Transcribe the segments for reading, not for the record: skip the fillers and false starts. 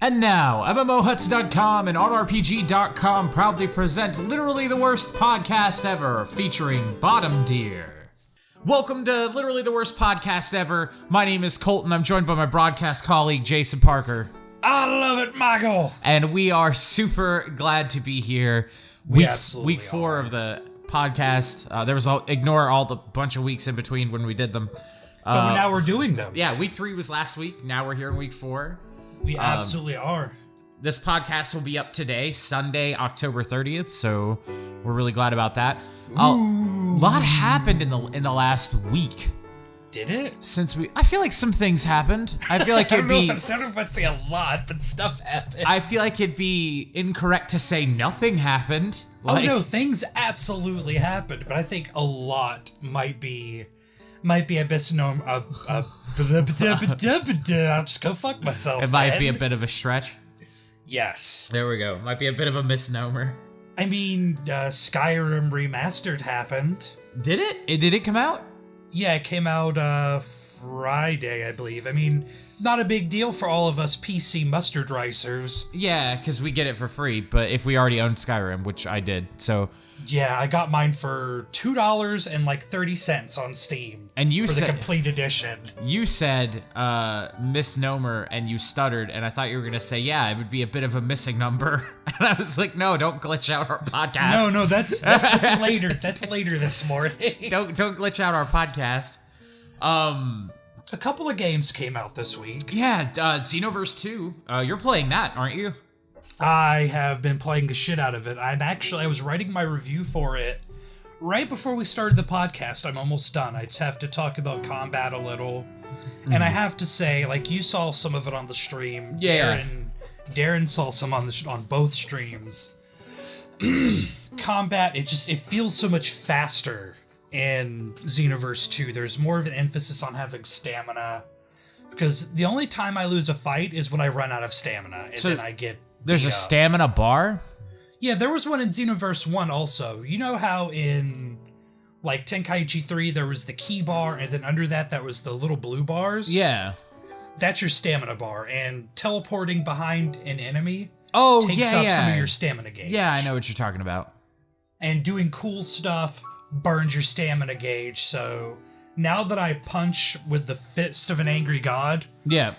And now, MMOHuts.com and OnRPG.com proudly present literally the worst podcast ever, featuring Bottom Deer. Welcome to literally the worst podcast ever. My name is Colton. I'm joined by my broadcast colleague, Jason Parker. I love it, Michael. And we are super glad to be here. Week 4 of the podcast. There was ignore all the bunch of weeks in between when we did them. But now we're doing them. Yeah, week 3 was last week. Now we're here in week 4. We absolutely are. This podcast will be up today, Sunday, October 30th, so we're really glad about that. A lot happened in the last week. Did it? I feel like some things happened. I feel like it'd be... I don't know if I'd say a lot, but stuff happened. I feel like it'd be incorrect to say nothing happened. No, things absolutely happened, but I think a lot might be a misnomer. I'll just go fuck myself. It might be a bit of a stretch. Yes. There we go. Might be a bit of a misnomer. I mean, Skyrim Remastered happened. Did it? Did it come out? Yeah, it came out Friday, I believe. I mean, not a big deal for all of us PC mustard ricers. Yeah, because we get it for free, but if we already owned Skyrim, which I did, so... Yeah, I got mine for $2.30 on Steam. And you for said, the complete edition. You said misnomer and you stuttered, and I thought you were gonna say, yeah, it would be a bit of a missing number. And I was like, no, don't glitch out our podcast. No, that's later. That's later this morning. Don't glitch out our podcast. A couple of games came out this week. Yeah, Xenoverse II. You're playing that, aren't you? I have been playing the shit out of it. I was writing my review for it right before we started the podcast. I'm almost done. I just have to talk about combat a little. And I have to say, like, you saw some of it on the stream. Yeah. Darren saw some on both streams. Combat, it feels so much faster in Xenoverse 2. There's more of an emphasis on having stamina. Because the only time I lose a fight is when I run out of stamina. And then I get... There's a stamina bar? Yeah, there was one in Xenoverse 1 also. You know how in, like, Tenkaichi 3 there was the key bar, and then under that was the little blue bars? Yeah. That's your stamina bar, and teleporting behind an enemy takes up some of your stamina gauge. Yeah, I know what you're talking about. And doing cool stuff burns your stamina gauge, so now that I punch with the fist of an angry god... Yeah.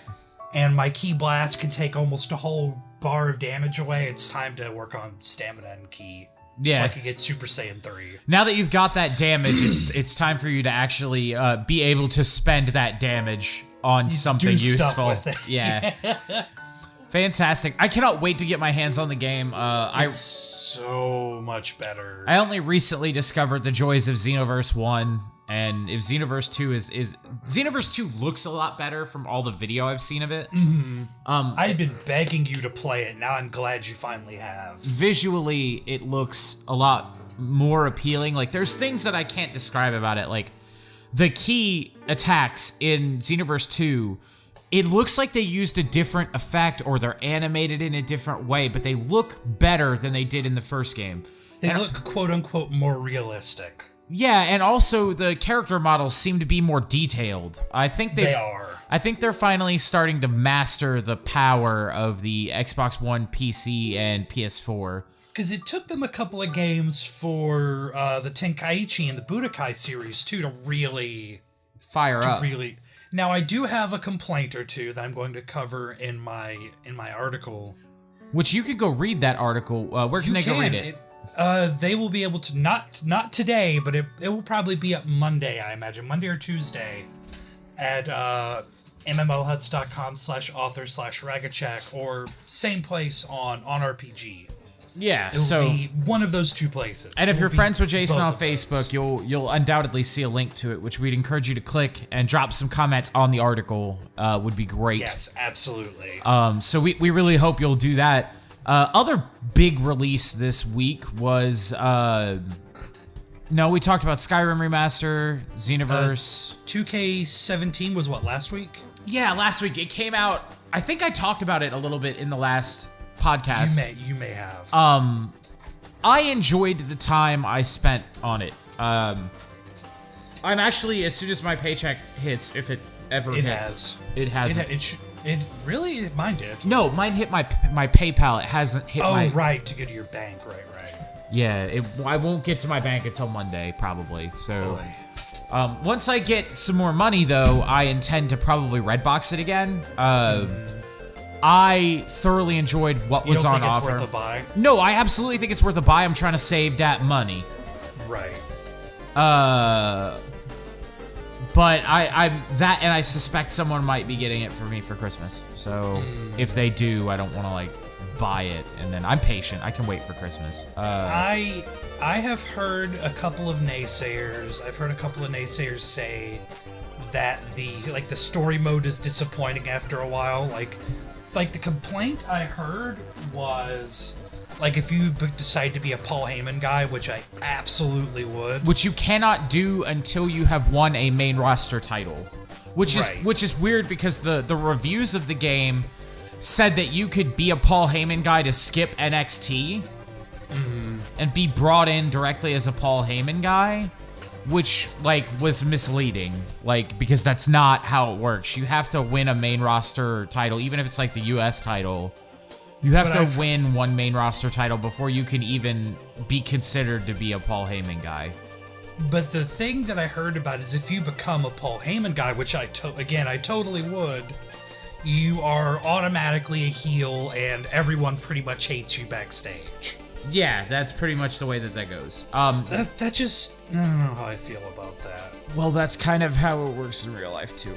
And my ki blast can take almost a whole bar of damage away, it's time to work on stamina and ki. Yeah. So I can get Super Saiyan 3. Now that you've got that damage, it's time for you to actually be able to spend that damage on something useful. Stuff with it. Yeah. Fantastic. I cannot wait to get my hands on the game. It's so much better. I only recently discovered the joys of Xenoverse 1. And if Xenoverse 2 is Xenoverse 2 looks a lot better from all the video I've seen of it. Mm-hmm. I've been begging you to play it. Now I'm glad you finally have. Visually, it looks a lot more appealing. Like, there's things that I can't describe about it. Like, the key attacks in Xenoverse 2, it looks like they used a different effect or they're animated in a different way, but they look better than they did in the first game. They look, quote-unquote, more realistic. Yeah, and also the character models seem to be more detailed. I think they are. I think they're finally starting to master the power of the Xbox One, PC, and PS4. Because it took them a couple of games for the Tenkaichi and the Budokai series, too, to really... fire up. Now, I do have a complaint or two that I'm going to cover in my article. Which you could go read that article. Where can they go read it? They will be able to, not today, but it will probably be up Monday, I imagine. Monday or Tuesday at MMOHuts.com/author/Ragachak, or same place on RPG. Yeah, It'll be one of those two places. And if you're friends with Jason on Facebook, you'll undoubtedly see a link to it, which we'd encourage you to click and drop some comments on the article. Would be great. Yes, absolutely. So we really hope you'll do that. Other big release this week was, we talked about Skyrim Remaster, Xenoverse. 2K17 was what, last week? Yeah, last week. It came out, I think I talked about it a little bit in the last podcast. You may have. I enjoyed the time I spent on it. I'm actually, as soon as my paycheck hits, if it ever hits. It It really? Mine did. No, mine hit my PayPal. It hasn't hit my... Oh, right, to go to your bank. Right. Yeah, I won't get to my bank until Monday, probably, so... Once I get some more money, though, I intend to probably Redbox it again. I thoroughly enjoyed what was on offer. You don't think it's worth a buy? No, I absolutely think it's worth a buy. I'm trying to save that money. Right. But I suspect someone might be getting it for me for Christmas. So if they do, I don't want to like buy it, and then I'm patient. I can wait for Christmas. I have heard a couple of naysayers. I've heard a couple of naysayers say that the story mode is disappointing after a while. Like the complaint I heard was like if you decide to be a Paul Heyman guy, which I absolutely would, which you cannot do until you have won a main roster title, which is weird because the reviews of the game said that you could be a Paul Heyman guy to skip NXT and be brought in directly as a Paul Heyman guy, which like was misleading, like because that's not how it works. You have to win a main roster title, even if it's like the US title. You have to win one main roster title before you can even be considered to be a Paul Heyman guy. But the thing that I heard about is if you become a Paul Heyman guy, which I totally would, you are automatically a heel and everyone pretty much hates you backstage. Yeah, that's pretty much the way that goes. That just, I don't know how I feel about that. Well, that's kind of how it works in real life too.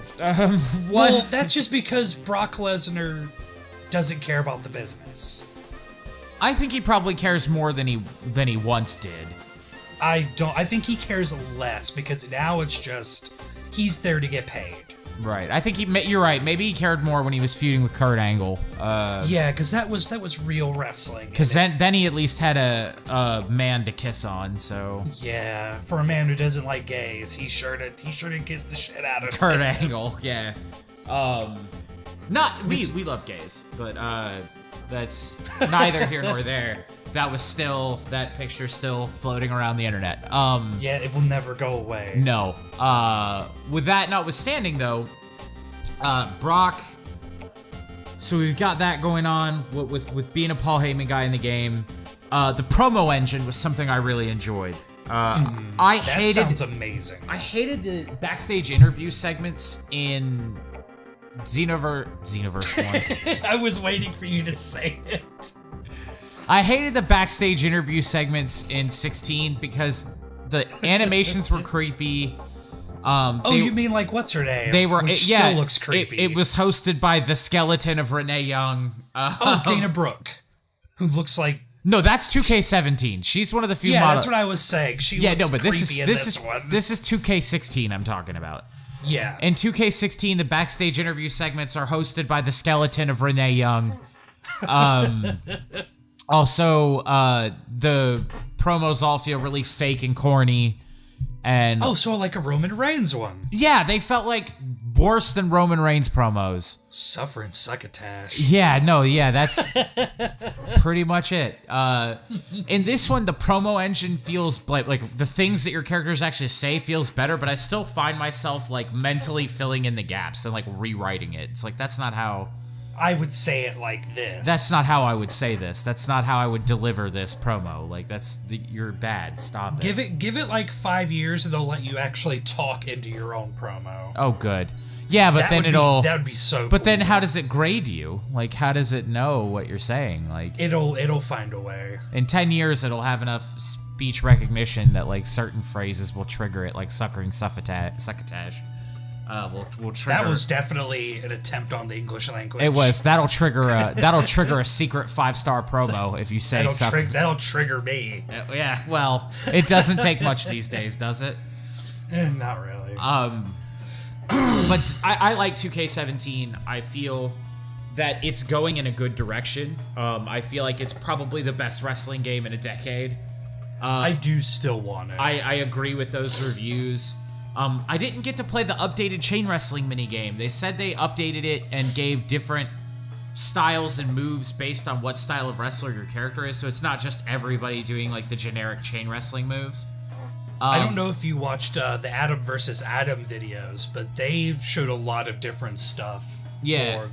Well, that's just because Brock Lesnar doesn't care about the business. I think he probably cares more than he once did. I think he cares less because now it's just he's there to get paid. Right. I think you're right. Maybe he cared more when he was feuding with Kurt Angle. Yeah, because that was real wrestling. Because then he at least had a man to kiss on. So yeah, for a man who doesn't like gays, he sure did kiss the shit out of Kurt Angle. Yeah. We love gays, but that's neither here nor there. That picture's still floating around the internet. Yeah, it will never go away. No. With that notwithstanding, though, Brock. So we've got that going on with being a Paul Heyman guy in the game. The promo engine was something I really enjoyed. That sounds amazing. I hated the backstage interview segments in Xenoverse 1. I was waiting for you to say it. I hated the backstage interview segments in 16 because the animations were creepy. You mean like what's her name? Still looks creepy. It was hosted by the skeleton of Renee Young. Dana Brooke, who looks like. No, that's 2K17. She's one of the few. Yeah, that's what I was saying. She looks creepy in this one. This is 2K16. I'm talking about. Yeah. In 2K16, the backstage interview segments are hosted by the skeleton of Renee Young. Also, the promos all feel really fake and corny. And so like a Roman Reigns one. Yeah, they felt like worse than Roman Reigns promos. Suffering succotash. Yeah, that's pretty much it. In this one, the promo engine feels like the things that your characters actually say feels better, but I still find myself like mentally filling in the gaps and like rewriting it. It's like, that's not how I would say it like this. That's not how I would say this. That's not how I would deliver this promo. Like, you're bad. Stop it. Give it like 5 years and they'll let you actually talk into your own promo. Oh, good. Yeah, but that would be so But cool. then how does it grade you? Like, how does it know what you're saying? Like, it'll find a way. In 10 years, it'll have enough speech recognition that like certain phrases will trigger it, like suckering succotash. Will trigger. That was definitely an attempt on the English language. It was. That'll trigger a secret 5-star promo if you say something. That'll trigger me. Yeah. Well, it doesn't take much these days, does it? Not really. But I like 2K17. I feel that it's going in a good direction. I feel like it's probably the best wrestling game in a decade. I do still want it. I agree with those reviews. I didn't get to play the updated chain wrestling minigame. They said they updated it and gave different styles and moves based on what style of wrestler your character is, so it's not just everybody doing like the generic chain wrestling moves. I don't know if you watched the Adam versus Adam videos, but they showed a lot of different stuff Yeah.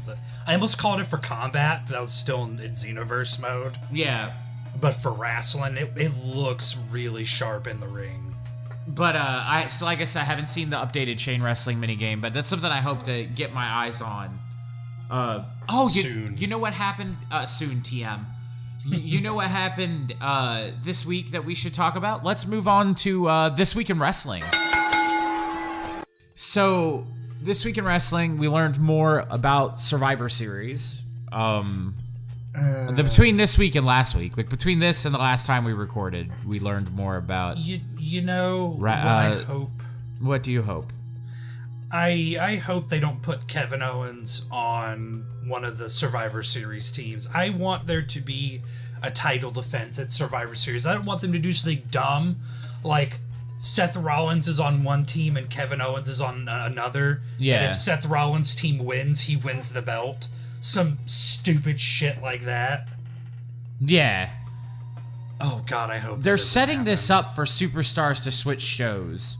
I almost called it for combat, but that was still in Xenoverse mode. Yeah. But for wrestling, it looks really sharp in the ring. But so like I said, I haven't seen the updated chain wrestling minigame, but that's something I hope to get my eyes on. Soon. You know what happened? Soon, TM. You know what happened this week that we should talk about? Let's move on to This Week in Wrestling. So, This Week in Wrestling, we learned more about Survivor Series. Between this week and last week, like between this and the last time we recorded, we learned more about. You know what I hope. What do you hope? I hope they don't put Kevin Owens on one of the Survivor Series teams. I want there to be a title defense at Survivor Series. I don't want them to do something dumb, like Seth Rollins is on one team and Kevin Owens is on another. Yeah. And if Seth Rollins' team wins, he wins the belt. Some stupid shit like that. Yeah. Oh God, I hope they're setting this up for superstars to switch shows.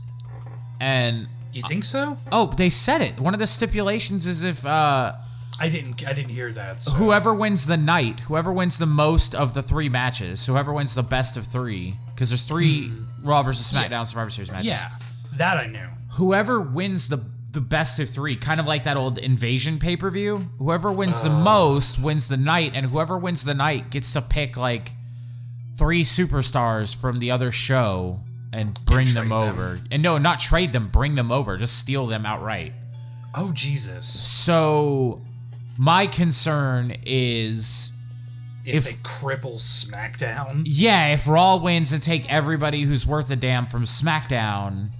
And you think so? Oh, they said it. One of the stipulations is if I didn't hear that. So. Whoever wins the night, whoever wins the most of the 3 matches, whoever wins the best of 3, because there's 3 Raw versus SmackDown Survivor Series matches. Yeah, that I knew. Whoever wins the best of 3, kind of like that old Invasion pay-per-view. Whoever wins the most wins the night, and whoever wins the night gets to pick like 3 superstars from the other show and bring them over. And no, not trade them, bring them over. Just steal them outright. Oh, Jesus. So my concern is if they cripple SmackDown. Yeah, if Raw wins and take everybody who's worth a damn from SmackDown.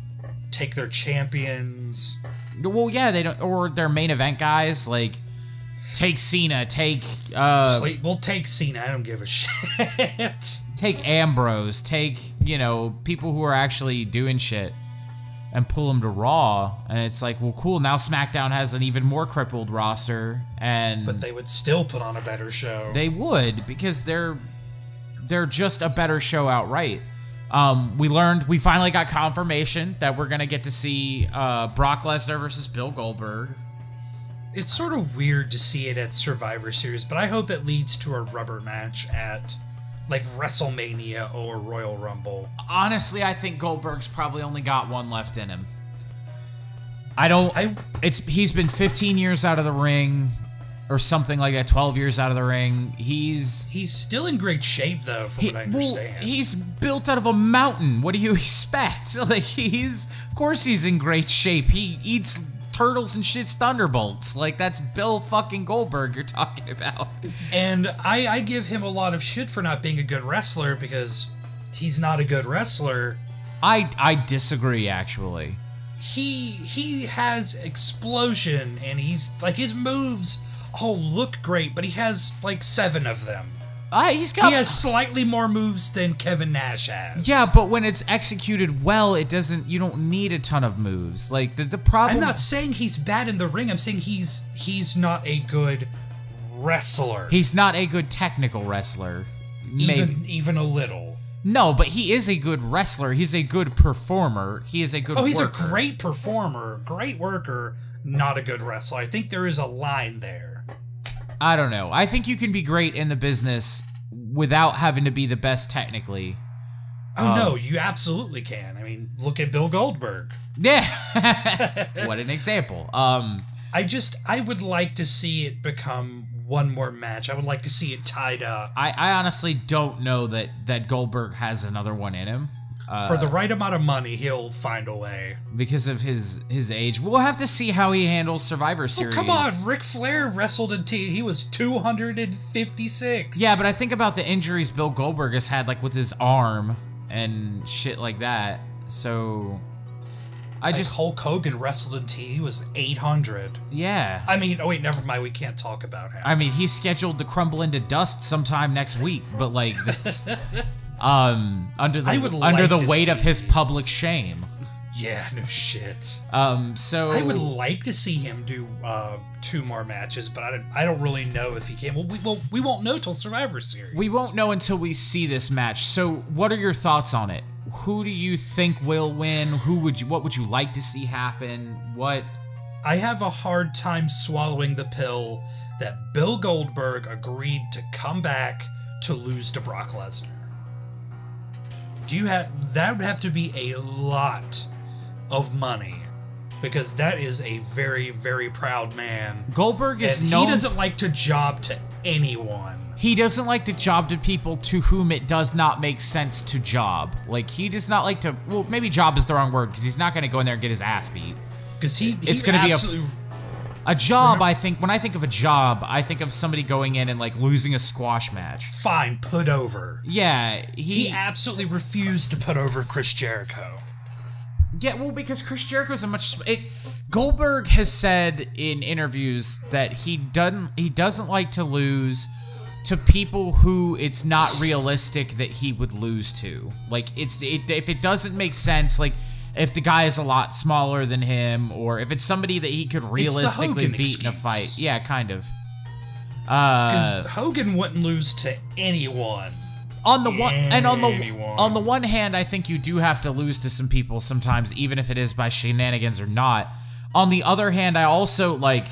Take their champions. Well, yeah, they don't, or their main event guys, like take Cena, take we'll take Cena, I don't give a shit. Take Ambrose, take, people who are actually doing shit and pull them to Raw. And it's like, well, cool, now SmackDown has an even more crippled roster, but they would still put on a better show. They would, because they're just a better show outright. We finally got confirmation that we're gonna get to see Brock Lesnar versus Bill Goldberg. It's sort of weird to see it at Survivor Series, but I hope it leads to a rubber match at like WrestleMania or Royal Rumble. Honestly, I think Goldberg's probably only got one left in him. He's been 15 years out of the ring. Or something like that, 12 years out of the ring. He's still in great shape, though, from what I understand. Well, he's built out of a mountain. What do you expect? Like, of course he's in great shape. He eats turtles and shits thunderbolts. Like, that's Bill fucking Goldberg you're talking about. And I give him a lot of shit for not being a good wrestler, because he's not a good wrestler. I disagree, actually. He has explosion, and he's, like, his moves look great, but he has like 7 of them. He has slightly more moves than Kevin Nash has. Yeah, but when it's executed well, you don't need a ton of moves. Like the problem. I'm not saying he's bad in the ring. I'm saying he's not a good wrestler. He's not a good technical wrestler. Even a little. No, but he is a good wrestler. He's a good performer. He is a good worker. He's a great performer, great worker, not a good wrestler. I think there is a line there. I don't know. I think you can be great in the business without having to be the best technically. Oh, no, you absolutely can. I mean, look at Bill Goldberg. Yeah. What an example. I would like to see it become one more match. I would like to see it tied up. I honestly don't know that Goldberg has another one in him. For the right amount of money, he'll find a way. Because of his age. We'll have to see how he handles Survivor Series. Oh, come on. Ric Flair wrestled in he was 256. Yeah, but I think about the injuries Bill Goldberg has had, like, with his arm and shit like that. So Hulk Hogan wrestled in he was 800. Yeah. I mean, oh wait, never mind. We can't talk about him. I mean, he's scheduled to crumble into dust sometime next week, but like that's under the weight of his public shame. Yeah, no shit. So I would like to see him do 2 more matches, but I don't really know if he can. Well, we won't know till Survivor Series. We won't know until we see this match. So, what are your thoughts on it? Who do you think will win? What would you like to see happen? What? I have a hard time swallowing the pill that Bill Goldberg agreed to come back to lose to Brock Lesnar. That would have to be a lot of money, because that is a very, very proud man. Goldberg is and known... He doesn't like to job to anyone. He doesn't like to job to people to whom it does not make sense to job. Like, he does not like to... Well, maybe job is the wrong word, because he's not going to go in there and get his ass beat. Because it's going to be a job. I think when I think of a job, I think of somebody going in and like losing a squash match. Fine, put over. Yeah, he absolutely refused to put over Chris Jericho. Yeah, well, because Chris Jericho's a much... Goldberg has said in interviews that he doesn't like to lose to people who it's not realistic that he would lose to. Like, if it doesn't make sense, like, if the guy is a lot smaller than him, or if it's somebody that he could realistically beat in a fight. Yeah, kind of. Because Hogan wouldn't lose to anyone. On the one hand, I think you do have to lose to some people sometimes, even if it is by shenanigans or not. On the other hand, I also, like,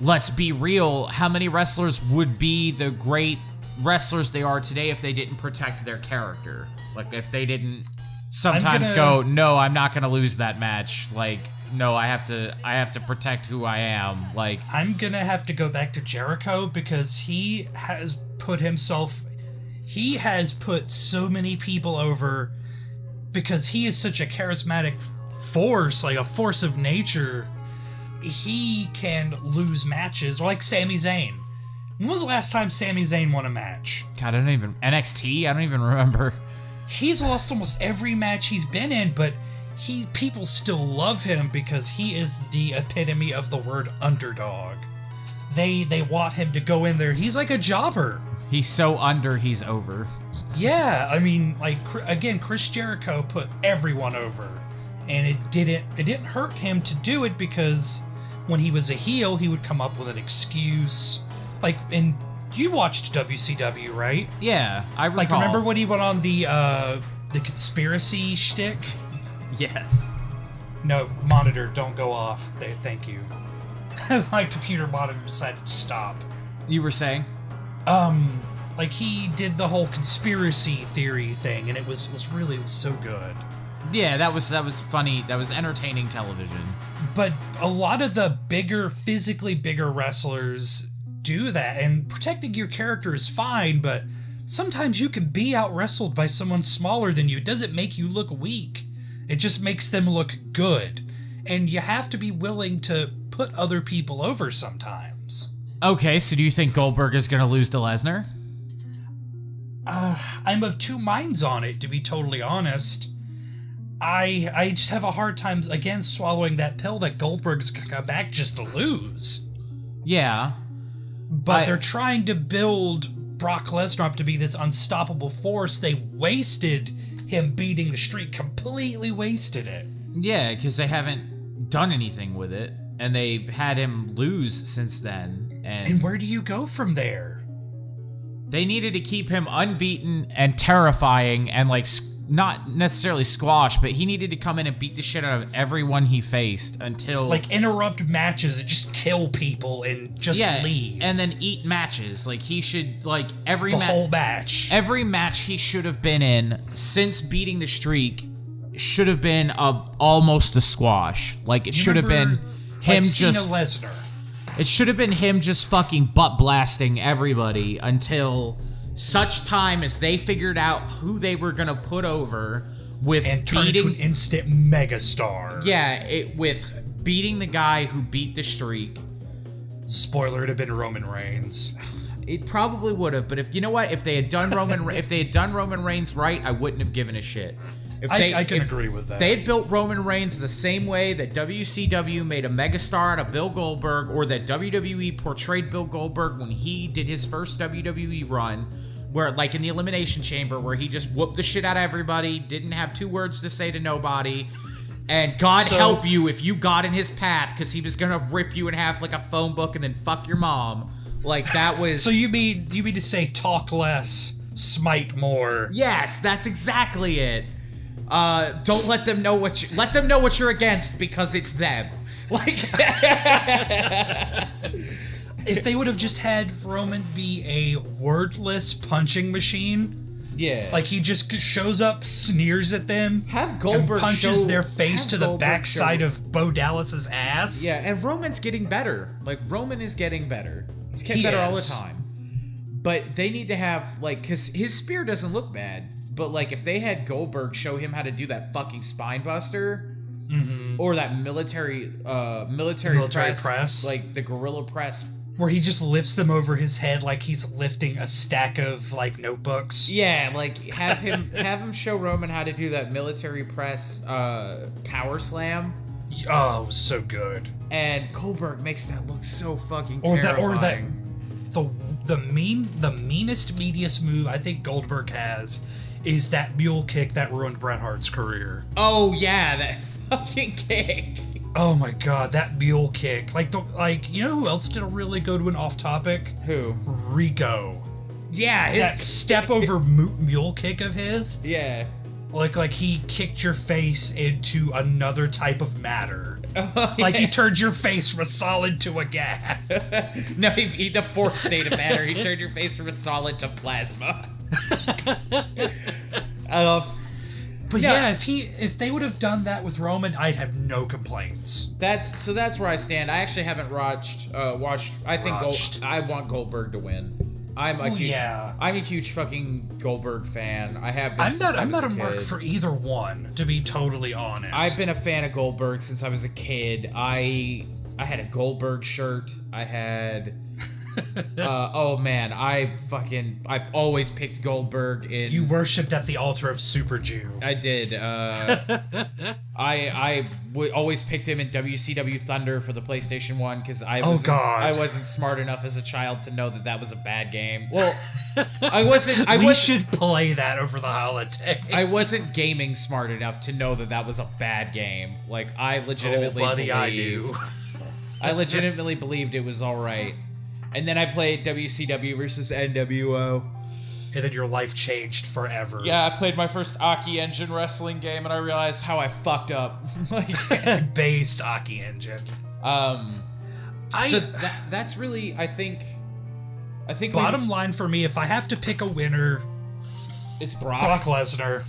let's be real, how many wrestlers would be the great wrestlers they are today if they didn't protect their character? Like, if they didn't sometimes go, no, I'm not gonna lose that match. Like, no, I have to protect who I am. Like, I'm gonna have to go back to Jericho, because he has put so many people over, because he is such a charismatic force, like a force of nature. He can lose matches, or like Sami Zayn. When was the last time Sami Zayn won a match? God, NXT? I don't even remember. He's lost almost every match he's been in, but people still love him because he is the epitome of the word underdog. They want him to go in there. He's like a jobber. He's so under, he's over. Yeah, I mean, like, again, Chris Jericho put everyone over, and it didn't hurt him to do it, because when he was a heel, he would come up with an excuse. Like, and you watched WCW, right? Yeah, I recall. Like, remember when he went on the conspiracy shtick? Yes. No, monitor, don't go off. Thank you. My computer monitor decided to stop. You were saying? Like, he did the whole conspiracy theory thing, and it was so good. Yeah, that was funny. That was entertaining television. But a lot of the physically bigger wrestlers do that, and protecting your character is fine, but sometimes you can be out-wrestled by someone smaller than you. It doesn't make you look weak. It just makes them look good. And you have to be willing to put other people over sometimes. Okay, so do you think Goldberg is going to lose to Lesnar? I'm of two minds on it, to be totally honest. I just have a hard time, again, swallowing that pill that Goldberg's gonna come back just to lose. Yeah. But they're trying to build Brock Lesnar up to be this unstoppable force. They wasted him beating the streak, completely wasted it. Yeah, because they haven't done anything with it, and they've had him lose since then. And where do you go from there? They needed to keep him unbeaten and terrifying and, like, not necessarily squash, but he needed to come in and beat the shit out of everyone he faced until... Like, interrupt matches and just kill people and just leave. And then eat matches. Like, he should, like, the whole match. Every match he should have been in since beating the streak should have been almost a squash. Like, it should have been him just... Lesnar. It should have been him just fucking butt blasting everybody until such time as they figured out who they were gonna put over with and turn into an instant megastar. Yeah, with beating the guy who beat the streak. Spoiler, it'd have been Roman Reigns. It probably would have, but if you know what, if they had done Roman Reigns right, I wouldn't have given a shit. I can agree with that. They had built Roman Reigns the same way that WCW made a megastar out of Bill Goldberg, or that WWE portrayed Bill Goldberg when he did his first WWE run, where, like, in the Elimination Chamber, where he just whooped the shit out of everybody, didn't have two words to say to nobody, and God help you if you got in his path, because he was gonna rip you in half like a phone book and then fuck your mom. Like, that was... So you mean to say talk less, smite more? Yes, that's exactly it. Don't let them know what you're against, because it's them. Like, if they would have just had Roman be a wordless punching machine, yeah, like he just shows up, sneers at them, have Goldberg and punches their face to the Goldberg backside of Bo Dallas's ass. Yeah, and Roman's getting better. Like, Roman is getting better. He's getting better all the time. But they need to have, like, because his spear doesn't look bad. But, like, if they had Goldberg show him how to do that fucking spine buster, or that military press, like the gorilla press, where he just lifts them over his head like he's lifting a stack of, like, notebooks. Yeah, like, have him show Roman how to do that military press power slam. Oh, it was so good. And Goldberg makes that look so fucking terrifying. The meanest, meatiest move I think Goldberg has is that mule kick that ruined Bret Hart's career. Oh yeah, that fucking kick. Oh my god, that mule kick! Like you know who else did a really good one off topic? Who? Rico. Yeah, that step over mule kick of his. Yeah. Like he kicked your face into another type of matter. Oh, like he turned your face from a solid to a gas. No, the fourth state of matter. He turned your face from a solid to plasma. But yeah, if they would have done that with Roman, I'd have no complaints. That's where I stand. I actually haven't watched. I want Goldberg to win. I'm a huge fucking Goldberg fan. I have been. I'm not a mark for either one, to be totally honest. I've been a fan of Goldberg since I was a kid. I had a Goldberg shirt. I had. Oh man, I always picked Goldberg in. You worshipped at the altar of Super Jew. I did. I always picked him in WCW Thunder for the PlayStation 1 because I wasn't smart enough as a child to know that was a bad game. Well, we should play that over the holiday. I wasn't gaming smart enough to know that was a bad game. Like, I legitimately I legitimately believed it was all right. And then I played WCW versus NWO. And then your life changed forever. Yeah, I played my first Aki Engine wrestling game, and I realized how I fucked up. Based Aki Engine. So that's really, I think. Bottom line for me, if I have to pick a winner, it's Brock. Brock Lesnar.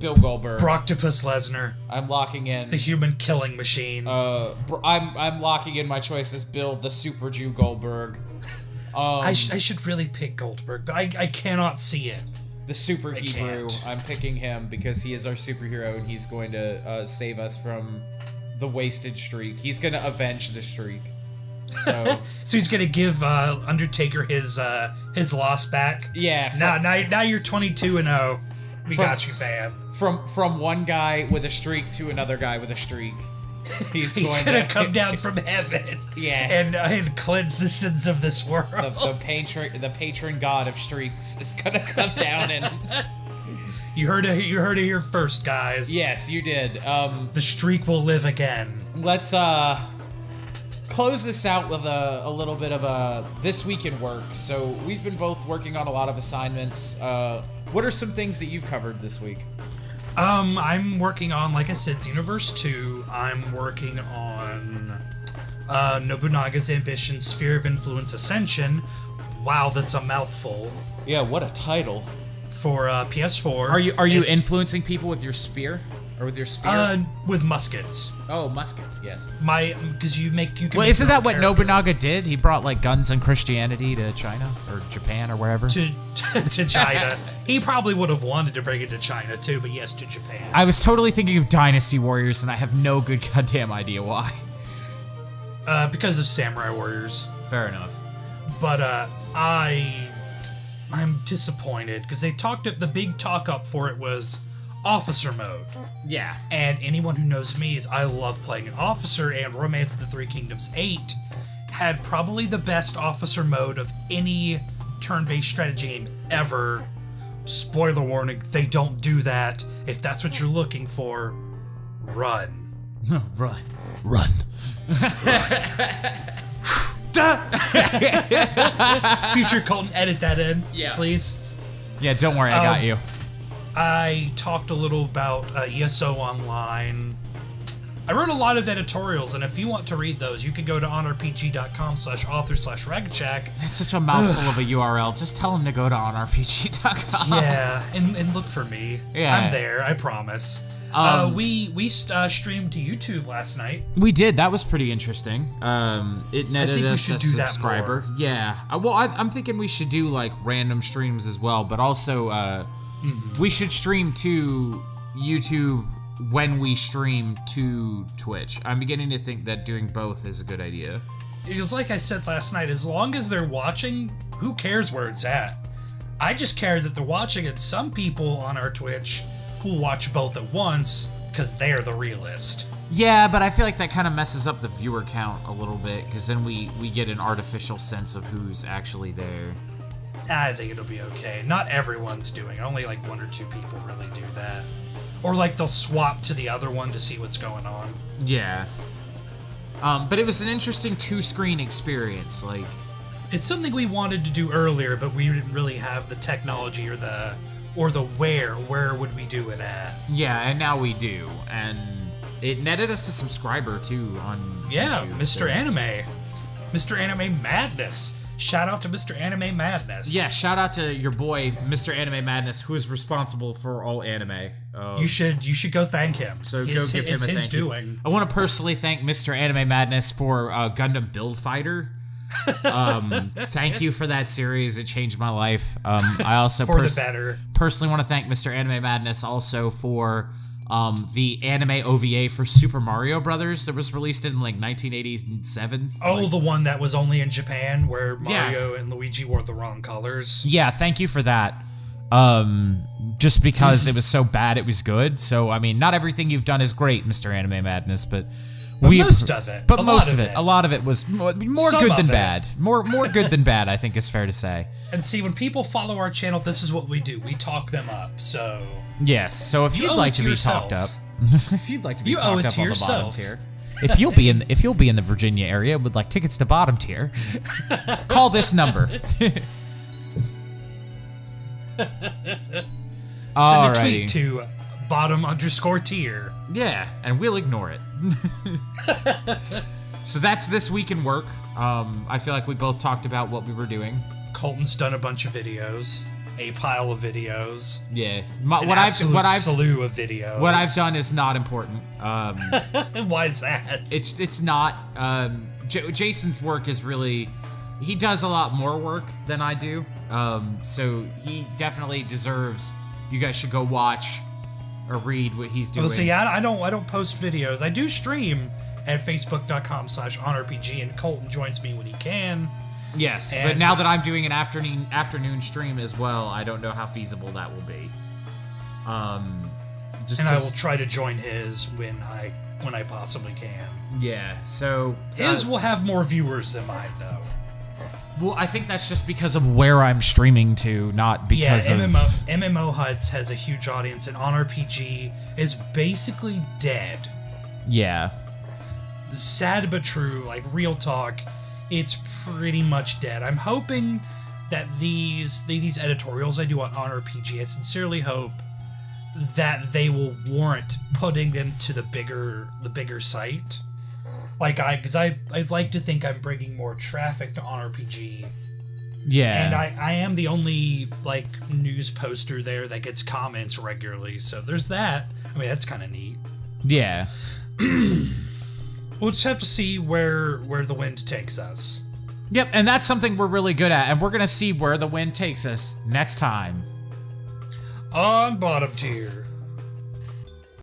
Bill Goldberg. Brocktopus Lesnar. I'm locking in. The human killing machine. I'm locking in my choice as Bill the Super Jew Goldberg. I should really pick Goldberg, but I cannot see it. The Super Hebrew. I'm picking him because he is our superhero and he's going to save us from the wasted streak. He's going to avenge the streak. So he's going to give Undertaker his loss back. Yeah. Now you're 22-0. We got you, fam. From one guy with a streak to another guy with a streak. He's going to come down from heaven. Yeah. And cleanse the sins of this world. The patron god of streaks is going to come down and... You heard it here first, guys. Yes, you did. The streak will live again. Let's close this out with a little bit of this week in work. So we've been both working on a lot of assignments. What are some things that you've covered this week? I'm working on, like I said, Xenoverse II. I'm working on Nobunaga's Ambition, Sphere of Influence Ascension. Wow, that's a mouthful. Yeah, what a title. For PS4. Are you influencing people with your spear? Or with your sphere? With muskets. Oh, muskets, yes. Because you can. Well, isn't that what Nobunaga did? He brought like guns and Christianity to China or Japan or wherever. To China. He probably would have wanted to bring it to China too, but yes, to Japan. I was totally thinking of Dynasty Warriors, and I have no good goddamn idea why. Because of Samurai Warriors. Fair enough. But I'm disappointed because the big talk up for it was officer mode. Yeah. And anyone who knows me is I love playing an officer, and Romance of the Three Kingdoms 8 had probably the best officer mode of any turn-based strategy game ever. Spoiler warning, they don't do that. If that's what you're looking for, run. Run. Future Colton, edit that in, please. Yeah, don't worry, I got you. I talked a little about ESO Online. I wrote a lot of editorials, and if you want to read those, you can go to onrpg.com/author/ragchack. That's such a mouthful of a URL. Just tell them to go to onrpg.com. Yeah, and look for me. Yeah. I'm there, I promise. We streamed to YouTube last night. We did. That was pretty interesting. It netted us a subscriber. Yeah. Well, I'm thinking we should do like random streams as well, but also we should stream to YouTube when we stream to Twitch. I'm beginning to think that doing both is a good idea. Because like I said last night, as long as they're watching, who cares where it's at? I just care that they're watching, and some people on our Twitch will watch both at once because they're the realist. Yeah, but I feel like that kind of messes up the viewer count a little bit, because then we get an artificial sense of who's actually there. I think it'll be okay. Not everyone's doing it. Only like 1 or 2 people really do that. Or like they'll swap to the other one to see what's going on. Yeah. But it was an interesting 2-screen experience. Like, it's something we wanted to do earlier, but we didn't really have the technology or the where would we do it at. Yeah, and now we do. And it netted us a subscriber too on YouTube, Mr. so. Anime. Mr. Anime Madness. Shout out to Mr. Anime Madness. Yeah, shout out to your boy, Mr. Anime Madness, who is responsible for all anime. You should go thank him. So go give him a thank you. It's his doing. I want to personally thank Mr. Anime Madness for Gundam Build Fighter. Thank you for that series. It changed my life. I also for the better. Personally want to thank Mr. Anime Madness also for the anime OVA for Super Mario Brothers that was released in like 1987. Oh, the one that was only in Japan where Mario and Luigi wore the wrong colors. Yeah, thank you for that. Just because it was so bad, it was good. So I mean, not everything you've done is great, Mr. Anime Madness, but most of it. But most of it. A lot of it was more good than bad. More good than bad, I think is fair to say. And see, when people follow our channel, this is what we do. We talk them up. So yes. So if you'd like to be talked up, if you'd like to be talked up on the bottom tier, if you'll be in the Virginia area and would like tickets to bottom tier, call this number. Send a tweet to bottom_tier. Yeah, and we'll ignore it. So that's this week in work. I feel like we both talked about what we were doing. Colton's done a bunch of videos, a pile of videos. Yeah, slew of videos. What I've done is not important. Why is that? It's not. Jason's work is really. He does a lot more work than I do. So he definitely deserves. You guys should go watch or read what he's doing. Well, see, I don't post videos. I do stream at facebook.com/onrpg, and Colton joins me when he can. Yes, but now that I'm doing an afternoon stream as well, I don't know how feasible that will be. I will try to join his when I possibly can. Yeah, so his will have more viewers than mine, though. Well, I think that's just because of where I'm streaming to, not because of... MMO Huts has a huge audience, and OnRPG is basically dead. Yeah. Sad but true, like, real talk, it's pretty much dead. I'm hoping that these editorials I do on OnRPG, I sincerely hope that they will warrant putting them to the bigger site. Because I'd like to think I'm bringing more traffic to OnRPG. Yeah. And I am the only, news poster there that gets comments regularly, so there's that. I mean, that's kind of neat. Yeah. We'll just have to see where the wind takes us. Yep, and that's something we're really good at, and we're going to see where the wind takes us next time. On Bottom Tier.